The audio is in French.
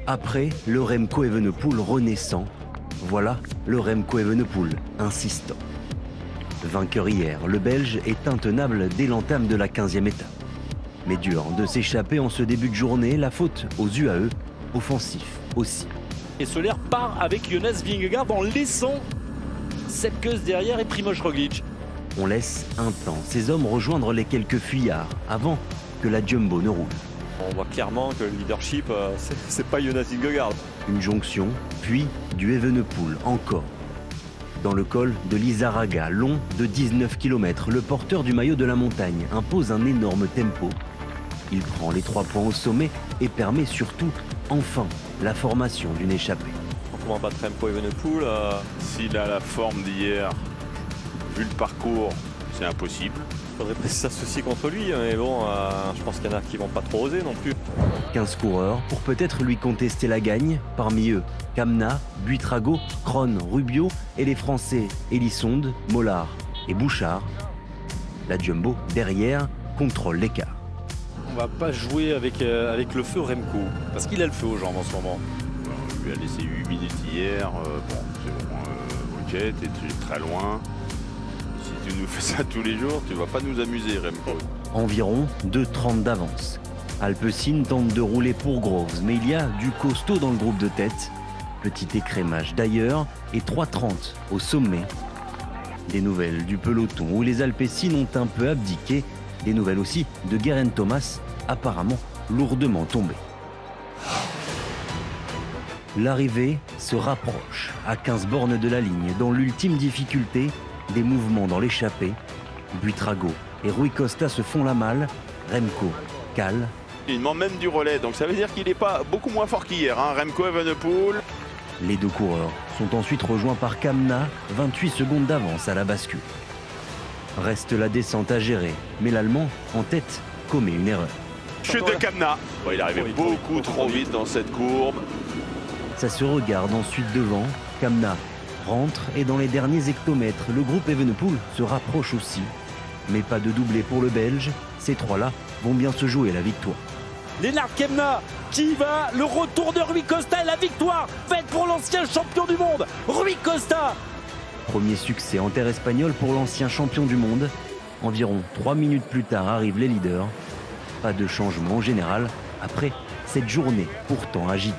Après, le Remco Evenepoel renaissant, voilà le Remco Evenepoel insistant. Vainqueur hier, le Belge est intenable dès l'entame de la 15e étape. Mais dur de s'échapper en ce début de journée, la faute aux UAE, offensifs aussi. Et Soler part avec Jonas Vingegaard en laissant Sepp Kuss derrière et Primož Roglič. On laisse un temps ces hommes rejoindre les quelques fuyards avant que la Jumbo ne roule. On voit clairement que le leadership, c'est pas Jonas Vingegaard. Une jonction, puis du Evenepoel encore. Dans le col de l'Izarraga, long de 19 km, le porteur du maillot de la montagne impose un énorme tempo. Il prend les 3 points au sommet et permet surtout, enfin, la formation d'une échappée. Comment battre Remco Evenepoel S'il a la forme d'hier, vu le parcours, c'est impossible. Il faudrait presser ça ceci contre lui, mais bon, je pense qu'il y en a qui vont pas trop oser non plus. 15 coureurs pour peut-être lui contester la gagne, parmi eux Kamna, Buitrago, Krohn, Rubio et les Français Elisonde, Mollard et Bouchard. La Jumbo, derrière, contrôle l'écart. On va pas jouer avec le feu Remco, parce qu'il a le feu aux jambes en ce moment. On lui a laissé 8 minutes hier, ok, t'es très loin. Si tu nous fais ça tous les jours, tu vas pas nous amuser, Remco. Environ 2,30 d'avance. Alpecin tente de rouler pour Groves, mais il y a du costaud dans le groupe de tête. Petit écrémage d'ailleurs et 3,30 au sommet. Des nouvelles du peloton où les Alpecin ont un peu abdiqué. Des nouvelles aussi de Geraint Thomas, apparemment lourdement tombé. L'arrivée se rapproche à 15 bornes de la ligne. Dans l'ultime difficulté, des mouvements dans l'échappée. Buitrago et Rui Costa se font la malle. Remco cale. Il demande même du relais, donc ça veut dire qu'il n'est pas beaucoup moins fort qu'hier, hein, Remco Evenepoel. Les 2 coureurs sont ensuite rejoints par Kamna, 28 secondes d'avance à la bascule. Reste la descente à gérer, mais l'Allemand, en tête, commet une erreur. Chute de Kamna. Bon, il est arrivé beaucoup trop vite dans cette courbe. Ça se regarde ensuite devant. Kamna rentre et dans les derniers hectomètres, le groupe Evenepoel se rapproche aussi. Mais pas de doublé pour le Belge. Ces 3-là vont bien se jouer la victoire. Lennart Kemna qui y va, le retour de Rui Costa et la victoire faite pour l'ancien champion du monde, Rui Costa. Premier succès en terre espagnole pour l'ancien champion du monde. Environ 3 minutes plus tard arrivent les leaders. Pas de changement général après cette journée pourtant agitée.